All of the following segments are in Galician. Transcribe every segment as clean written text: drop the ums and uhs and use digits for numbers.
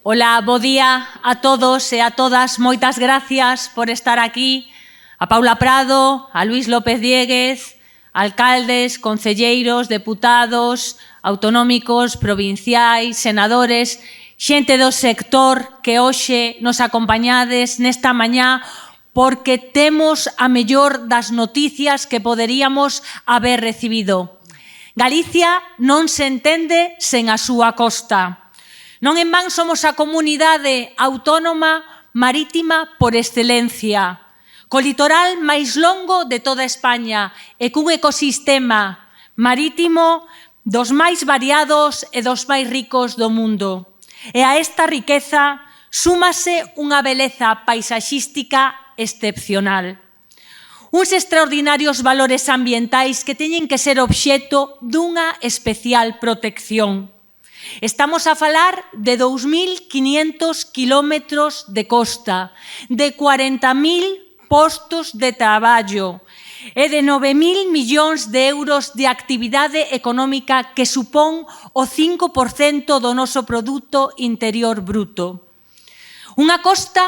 Ola, bo día a todos e a todas. Moitas gracias por estar aquí. A Paula Prado, a Luís López Dieguez, alcaldes, concelleiros, deputados, autonómicos, provinciais, senadores, xente do sector que hoxe nos acompañades nesta mañá porque temos a mellor das noticias que poderíamos haber recibido. Galicia non se entende sen a súa costa. Non en van somos a comunidade autónoma marítima por excelencia, co litoral máis longo de toda España e cun ecosistema marítimo dos máis variados e dos máis ricos do mundo. E a esta riqueza súmase unha beleza paisaxística excepcional. Uns extraordinarios valores ambientais que teñen que ser obxecto dunha especial protección. Estamos a falar de 2.500 kilómetros de costa, de 40.000 postos de traballo e de 9.000 millóns de euros de actividade económica que supón o 5% do noso Produto Interior Bruto. Unha costa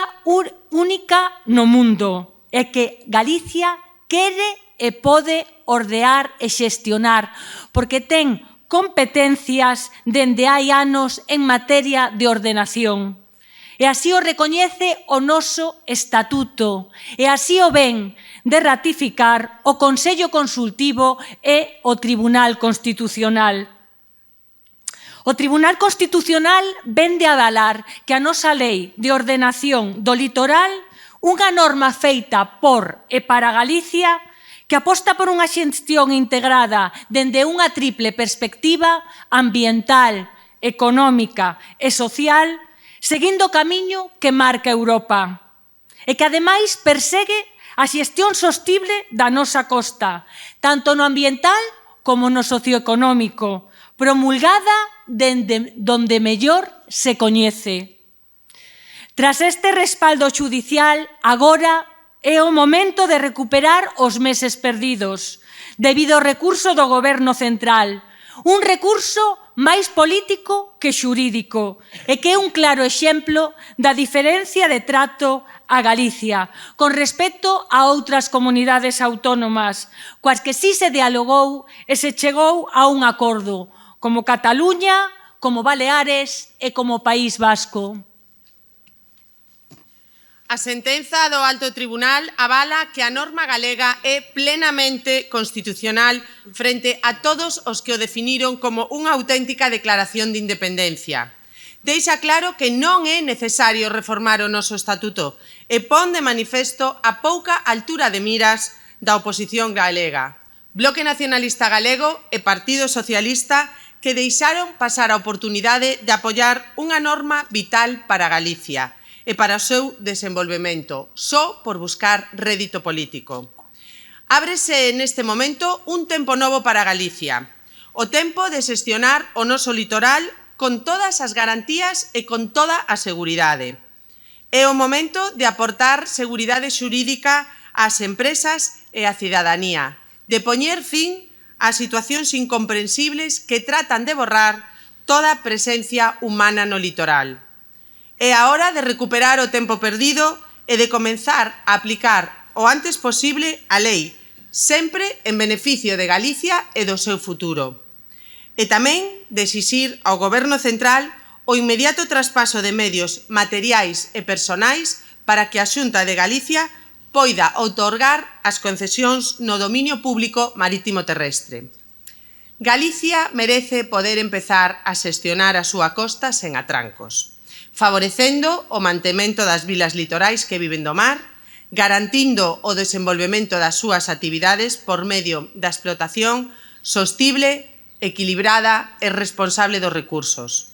única no mundo e que Galicia quere e pode ordear e xestionar porque ten competencias dende hai anos en materia de ordenación. E así o recoñece o noso Estatuto e así o ven de ratificar o Consello Consultivo e o Tribunal Constitucional. O Tribunal Constitucional ven de avalar que a nosa lei de ordenación do litoral, unha norma feita por e para Galicia, que aposta por unha xestión integrada dende unha triple perspectiva ambiental, económica e social, seguindo o camiño que marca Europa. E que, ademais, persegue a xestión sostible da nosa costa, tanto no ambiental como no socioeconómico, promulgada dende donde mellor se coñece. Tras este respaldo xudicial, agora é o momento de recuperar os meses perdidos, debido ao recurso do Goberno central, un recurso máis político que xurídico e que é un claro exemplo da diferencia de trato a Galicia con respecto a outras comunidades autónomas, coas que si se dialogou e se chegou a un acordo, como Cataluña, como Baleares e como País Vasco. A sentenza do Alto Tribunal avala que a norma galega é plenamente constitucional frente a todos os que o definiron como unha auténtica declaración de independencia. Deixa claro que non é necesario reformar o noso estatuto e pon de manifesto a pouca altura de miras da oposición galega, Bloque Nacionalista Galego e Partido Socialista, que deixaron pasar a oportunidade de apoiar unha norma vital para Galicia e para o seu desenvolvemento, só por buscar rédito político. Ábrese neste momento un tempo novo para Galicia, o tempo de xestionar o noso litoral con todas as garantías e con toda a seguridade. É o momento de aportar seguridade xurídica ás empresas e á cidadanía, de poñer fin a situacións incomprensibles que tratan de borrar toda a presencia humana no litoral. É a hora de recuperar o tempo perdido e de comenzar a aplicar o antes posible a lei, sempre en beneficio de Galicia e do seu futuro. E tamén de exixir ao Goberno central o inmediato traspaso de medios materiais e personais para que a Xunta de Galicia poida outorgar as concesións no dominio público marítimo terrestre. Galicia merece poder empezar a xestionar a súa costa sen atrancos, favorecendo o mantemento das vilas litorais que viven do mar, garantindo o desenvolvemento das súas actividades por medio da explotación sostible, equilibrada e responsable dos recursos.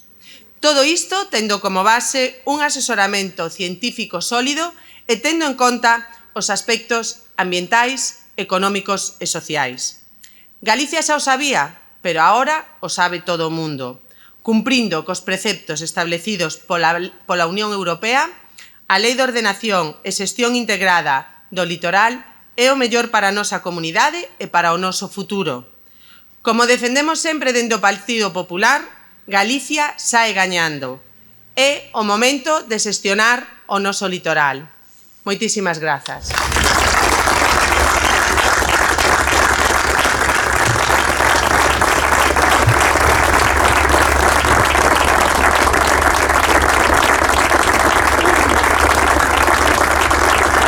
Todo isto tendo como base un asesoramento científico sólido e tendo en conta os aspectos ambientais, económicos e sociais. Galicia xa o sabía, pero agora o sabe todo o mundo. Cumprindo cos preceptos establecidos pola Unión Europea, a Lei de Ordenación e Xestión Integrada do Litoral é o mellor para a nosa comunidade e para o noso futuro. Como defendemos sempre dende o Partido Popular, Galicia sae gañando. É o momento de xestionar o noso litoral. Moitísimas grazas.